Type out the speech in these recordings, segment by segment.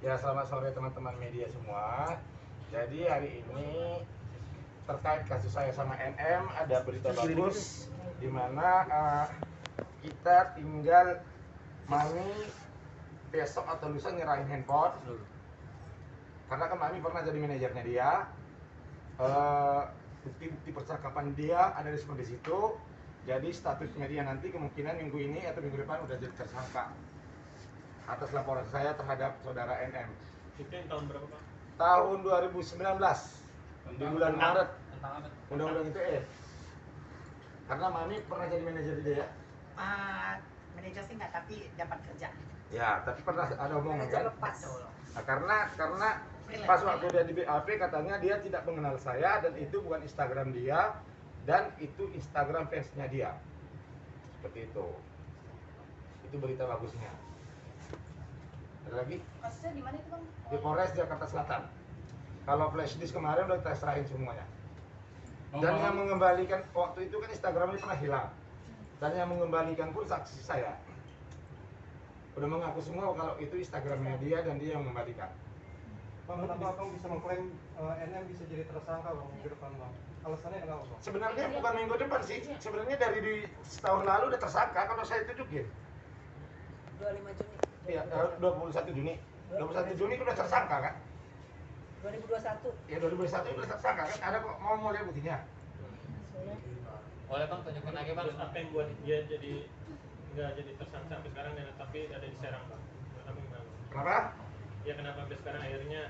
Ya, selamat sore teman-teman media semua. Jadi hari ini terkait kasus saya sama NM ada berita bagus di mana kita tinggal Mami besok atau lusa nyerahin handphone. Karena kan Mami pernah jadi manajernya dia. Bukti-bukti percakapan dia ada di situ. Jadi statusnya dia nanti kemungkinan minggu ini atau minggu depan udah jadi tersangka atas laporan saya terhadap saudara NM. Itu yang tahun berapa, Pak? Tahun 2019 di bulan Maret. Undang-undang ITE. Karena Mami pernah jadi manajer dia. Manajer sih nggak, tapi dapat kerja. Ya, tapi pernah ada omongan kan? Lepas. Nah, karena pas waktu dia di BAP katanya dia tidak mengenal saya dan itu bukan Instagram dia dan itu Instagram fansnya dia. Seperti itu. Itu berita bagusnya. Ada lagi? Kasusnya di mana itu, Bang? Di Polres Jakarta Selatan. Kalau flash disk kemarin udah kita serahin semuanya. Dan yang mengembalikan waktu itu kan Instagramnya pernah hilang. Dan yang mengembalikan pun saksi saya. Udah mengaku semua kalau itu Instagramnya dia dan dia yang mengembalikan. Bang, kenapa Abang bisa mengklaim NM bisa jadi tersangka Bang minggu depan Bang? Alasannya kenapa Bang? Sebenarnya bukan minggu depan sih. Sebenarnya dari di setahun lalu udah tersangka kalau saya tunjukin. 25 Juni. Iya, 21 Juni. 21 Juni udah tersangka kan? 2021. Ya 2021 udah tersangka kan? Ada kok mau lihat buktinya. Boleh Bang, tunjukin lagi Bang. Terus apa yang buat dia jadi nggak jadi tersangka sampai sekarang dan tapi ada di Serang, Bang? Kenapa gimana? Kenapa? Ya kenapa sampai sekarang akhirnya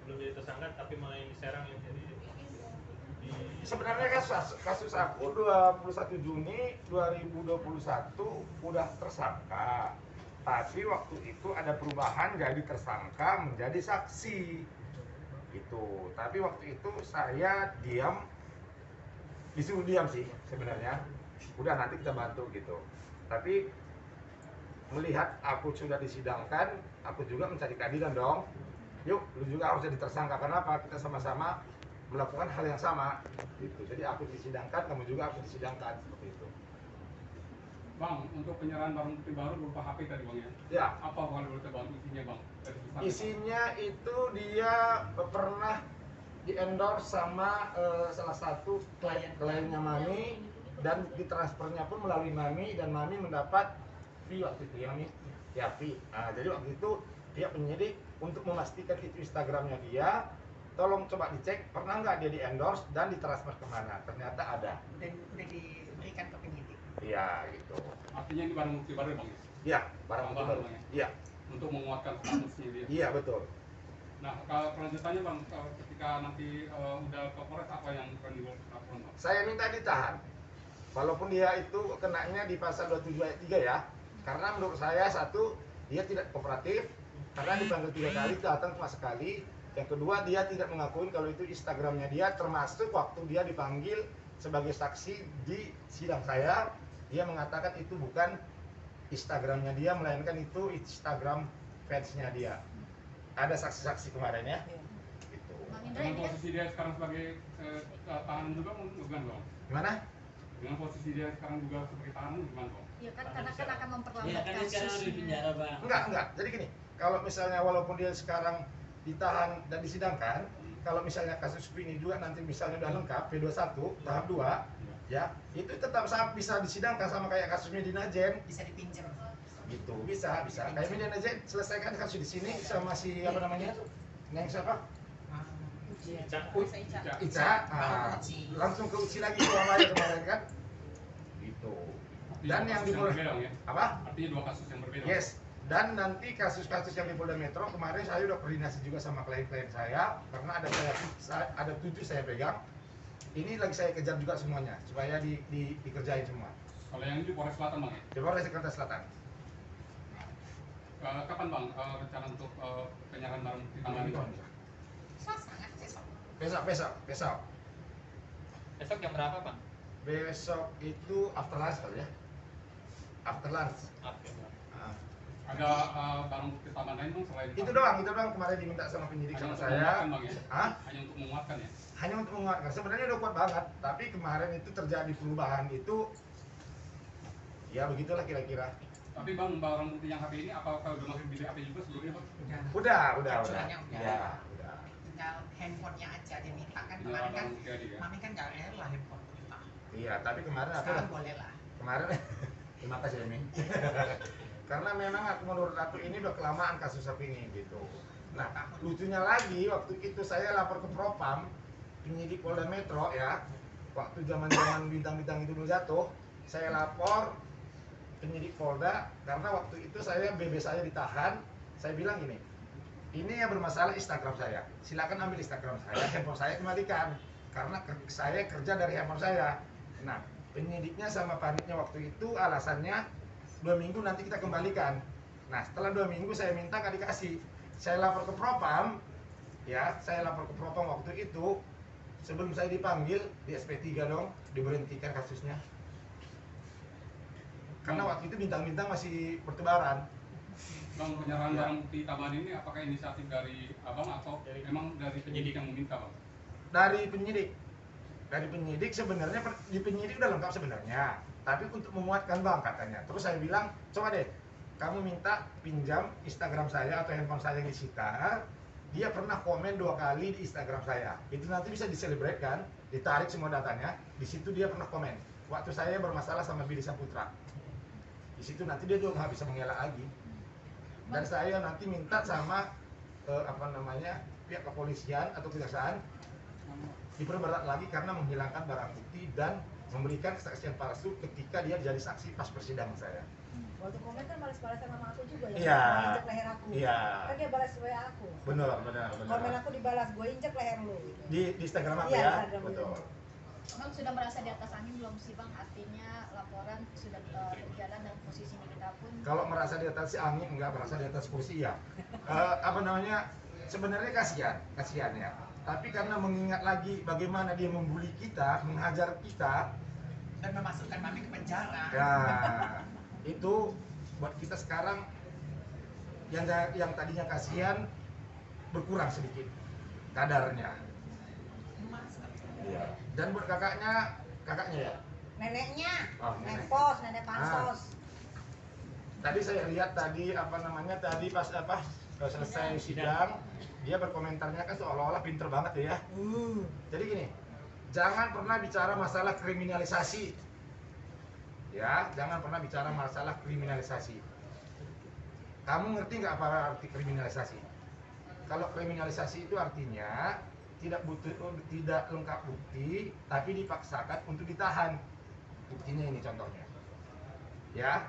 belum jadi tersangka tapi malah yang di Serang yang jadi di... Sebenarnya kasus aku 21 Juni 2021 udah tersangka. Tapi waktu itu ada perubahan jadi tersangka menjadi saksi. Gitu. Tapi waktu itu saya diam, disuruh diam sih sebenarnya. Udah nanti kita bantu gitu. Tapi melihat aku sudah disidangkan, aku juga mencari keadilan dong. Yuk, lu juga harus jadi tersangka. Kenapa? Kita sama-sama melakukan hal yang sama. Gitu. Jadi aku disidangkan, kamu juga aku disidangkan seperti itu. Bang, untuk penyerahan barang bukti baru berupa HP tadi Bang ya? Ya. Apa barang bukti baru isinya Bang? Isinya itu dia pernah di-endorse sama salah satu kliennya Mami dan ditransfernya pun melalui Mami dan Mami mendapat fee waktu itu ya Mami? Ya fee. Nah, jadi waktu itu dia penyidik untuk memastikan itu Instagramnya dia. Tolong coba dicek pernah nggak dia di-endorse dan ditransfer kemana? Ternyata ada. Udah diberikan ke penyidik. Iya gitu. Artinya ini barang bukti baru Bang ya? Iya, barang bukti baru. Ya? Iya. Untuk menguatkan statusnya dia? Iya betul. Nah, kalau kelanjutannya Bang, ketika nanti udah ke Polres apa yang akan dilakukan Bang? Saya minta ditahan. Walaupun dia itu kenanya di pasal 27 ayat 3 ya. Karena menurut saya satu, dia tidak kooperatif karena dipanggil 3 kali, datang cuma sekali. Yang kedua, dia tidak mengakui kalau itu Instagramnya dia, termasuk waktu dia dipanggil sebagai saksi di sidang saya, dia mengatakan itu bukan Instagramnya dia, melainkan itu Instagram fansnya dia. Ada saksi-saksi kemarin ya. Gitu. Dengan posisi dia sekarang sebagai tahanan juga bukan Bang? Gimana? Dengan posisi dia sekarang juga sebagai tahanan gimana Bang? Iya kan, karena kan akan Iya memperlambat kan dia sekarang di penjara Bang. Enggak. Jadi gini, kalau misalnya walaupun dia sekarang ditahan dan disidangkan, kalau misalnya kasus ini juga nanti misalnya udah lengkap P21 tahap 2 ya, itu tetap bisa disidangkan sama kayak kasus Medina Jen. Bisa dipinjam. Gitu, bisa. Kayak Medina Jen selesaikan kasus di sini sama si apa namanya? Neng siapa? Ica. Langsung ke Uci lagi kemarin kan? Gitu. Dan yang di apa? Artinya dua kasus yang berbeda. Yes. Dan nanti kasus-kasus yang di Polda Metro kemarin saya udah koordinasi juga sama klien-klien saya karena ada 7 saya pegang. Ini lagi saya kejar juga semuanya supaya dikerjain semua. Kalau yang ini di Polres Selatan Bang ya? Di Polres Jakarta Selatan. Kapan Bang rencana untuk penyerahan barang bukti tambahan itu? Besok. Besok jam berapa Bang? Besok itu after lunch kali ya. After lunch. Oke. Ada barang bukti tambahan lain Bang selain Itu doang kemarin diminta sama penyidik sama saya. Bang, ya? Hah? Hanya untuk menguatkan ya? Hanya untuk menguatkan. Sebenarnya udah kuat banget, tapi kemarin itu terjadi perubahan itu ya begitulah kira-kira. Tapi bang, barang bukti yang HP ini apakah udah masuk bilik HP juga sebelumnya bang? Udah. Udah. Acuannya udah. Ya, udah. Tinggal handphonenya aja dia minta kan Tinggal kemarin kan. barang bukti aja ya. Mami kan nggak rela handphone minta. Iya, tapi kemarin aku Sekarang boleh lah. kemarin terima kasih Emi. Karena memang menurut aku ini udah kelamaan kasus HP ini gitu. Nah, lucunya lagi waktu itu saya lapor ke Propam, penyidik Polda Metro ya, waktu zaman-zaman bintang-bintang itu belum jatuh, saya lapor penyidik Polda karena waktu itu BB saya ditahan. Saya bilang gini, ini yang bermasalah Instagram saya, silakan ambil Instagram saya, handphone saya kembalikan karena saya kerja dari handphone saya. Nah, penyidiknya sama panitnya waktu itu alasannya 2 minggu nanti kita kembalikan. Nah, setelah 2 minggu saya minta nggak dikasih. Saya lapor ke Propam, ya, saya lapor ke Propam waktu itu. Sebelum saya dipanggil di SP3 dong, diberhentikan kasusnya. Karena waktu itu bintang-bintang masih bertebaran. Bang, penyerahan Ya. barang bukti tambahan ini apakah inisiatif dari abang atau emang dari penyidik yang meminta bang? Dari penyidik sebenarnya di penyidik udah lengkap sebenarnya. Tapi untuk memuatkan bang katanya. Terus saya bilang, coba deh, kamu minta pinjam Instagram saya atau handphone saya yang disita. Dia pernah komen 2 kali di Instagram saya. Itu nanti bisa diselebrate, ditarik semua datanya. Di situ dia pernah komen. Waktu saya bermasalah sama Billy Saputra. Di situ nanti dia juga nggak bisa mengelak lagi. Dan saya nanti minta sama pihak kepolisian atau kejaksaan diperberat lagi karena menghilangkan barang bukti dan memberikan kesaksian palsu ketika dia jadi saksi pas persidangan saya. Waktu komen kan balas-balasan sama aku juga ya. Iya. Mau injek leher aku. Iya. Kan dia balas WA aku. Benar. Komen aku dibalas, gue injek leher lu. Gitu. Di Instagram aku Iya, ya. Instagram Betul. Bang sudah merasa di atas angin belum sih bang? Artinya laporan sudah berjalan dan posisinya kita pun. Kalau merasa di atas angin enggak, merasa di atas kursi ya. Sebenarnya kasihan ya. Tapi karena mengingat lagi bagaimana dia membuli kita, menghajar kita, Dan memasukkan mami ke penjara. ya itu buat kita sekarang yang tadinya kasihan berkurang sedikit kadarnya. Iya. Dan buat kakaknya ya. Neneknya, Oh, nenek. nenek pos, nenek pansos. Tadi saya lihat tadi pas selesai sidang dia berkomentarnya kan seolah-olah pinter banget ya. Jadi gini, jangan pernah bicara masalah kriminalisasi. Ya, jangan pernah bicara masalah kriminalisasi. Kamu ngerti nggak apa arti kriminalisasi? Kalau kriminalisasi itu artinya tidak lengkap bukti, tapi dipaksakan untuk ditahan. Buktinya ini contohnya. Ya,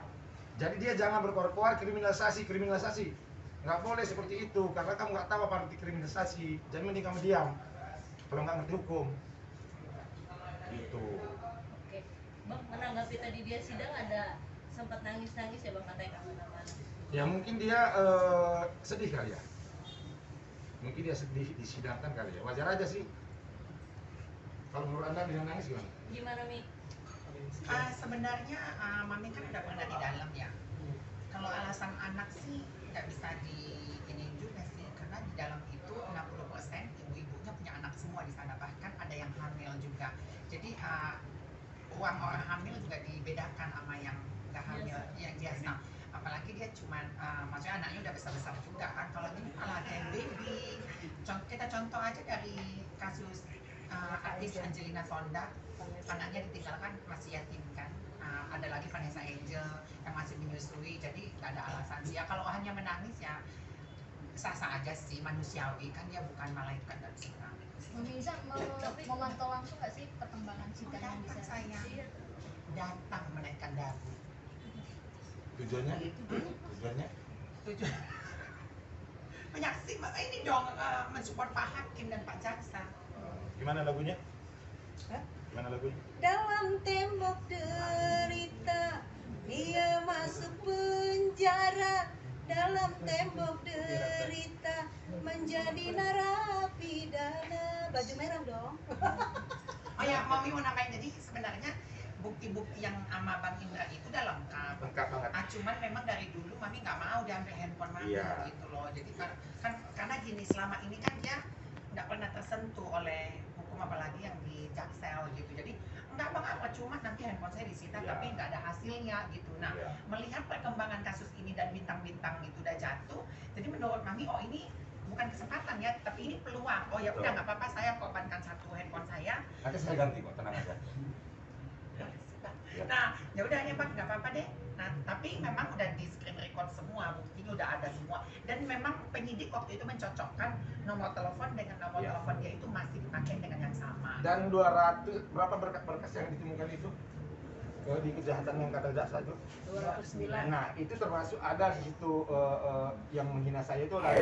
jadi dia jangan berkoar-koar kriminalisasi. Nggak boleh seperti itu, karena kamu nggak tahu apa arti kriminalisasi. Jadi mending kamu diam, kalau nggak ngerti hukum. Gitu. Oke, bang menanggapi tadi dia sidang ada sempat nangis-nangis ya bang katanya kamu. Ya mungkin dia sedih kali ya. Mungkin dia sedih disidangkan kali ya. Wajar aja sih. Kalau menurut anda dia nangis gimana? Gimana Mi? Sebenarnya mami kan udah pernah di dalam ya. Kalau alasan anak sih nggak bisa ini juga sih, karena di dalam itu 60% ibu-ibunya punya anak semua di sana, bahkan ada yang hamil juga. Jadi uang orang hamil juga dibedakan sama yang nggak hamil, yang biasa. Apalagi dia cuma maksudnya anaknya udah besar-besar juga kan. Kalau ini malah ada yang baby. Kita contoh aja dari kasus artis Angelina Sonda, anaknya ditinggalkan masih yatim kan. Ada lagi Vanessa Angel yang masih menyusui, jadi nggak ada alasan sih ya. Kalau hanya menangis ya sah-sah aja sih, manusiawi kan, dia bukan malaikat dan surga. Mami Iza memantau langsung nggak sih perkembangan sidang yang di Datang sana? saya, datang menaikkan dagu. Tujuannya? Tujuan menyaksikan ini dong, mensupport Pak Hakim dan Pak Jaksa. Gimana lagunya? Hah? Gimana lagunya? Dalam tembok derita dia masuk penjara. Dalam tembok derita menjadi narapidana. Baju merah dong. Oh ya, Mami mau nambahin, jadi sebenarnya bukti-bukti yang sama Bang Indra itu udah lengkap. Lengkap banget. Cuman memang dari dulu Mami nggak mau diambil handphone Mami Iya. gitu loh. Jadi karena gini, selama ini kan dia nggak pernah tersentuh oleh hukum, apalagi yang di Jaksel gitu. Jadi Enggak bang, cuma nanti handphone saya disita Iya. tapi nggak ada hasilnya gitu. Nah, Iya. melihat perkembangan kasus ini dan bintang-bintang itu udah jatuh, jadi menurut Mami, oh ini bukan kesempatan ya, tapi ini peluang. Oh ya udah Betul. nggak apa-apa, saya korbankan satu handphone saya. Nanti saya ganti kok, tenang aja. Ya. Nah, ya udah ya Bang, nggak apa-apa deh. Nah, tapi memang udah di screen record semua, buktinya udah ada semua. Dan memang penyidik waktu itu mencocokkan nomor telepon dengan nomor Ya. telepon dia itu masih dipakai dengan yang sama. Dan 200 berapa berkas yang ditemukan itu? Di kejahatan yang kata jaksa itu? 209. Nah, itu termasuk ada di situ yang menghina saya itu ada.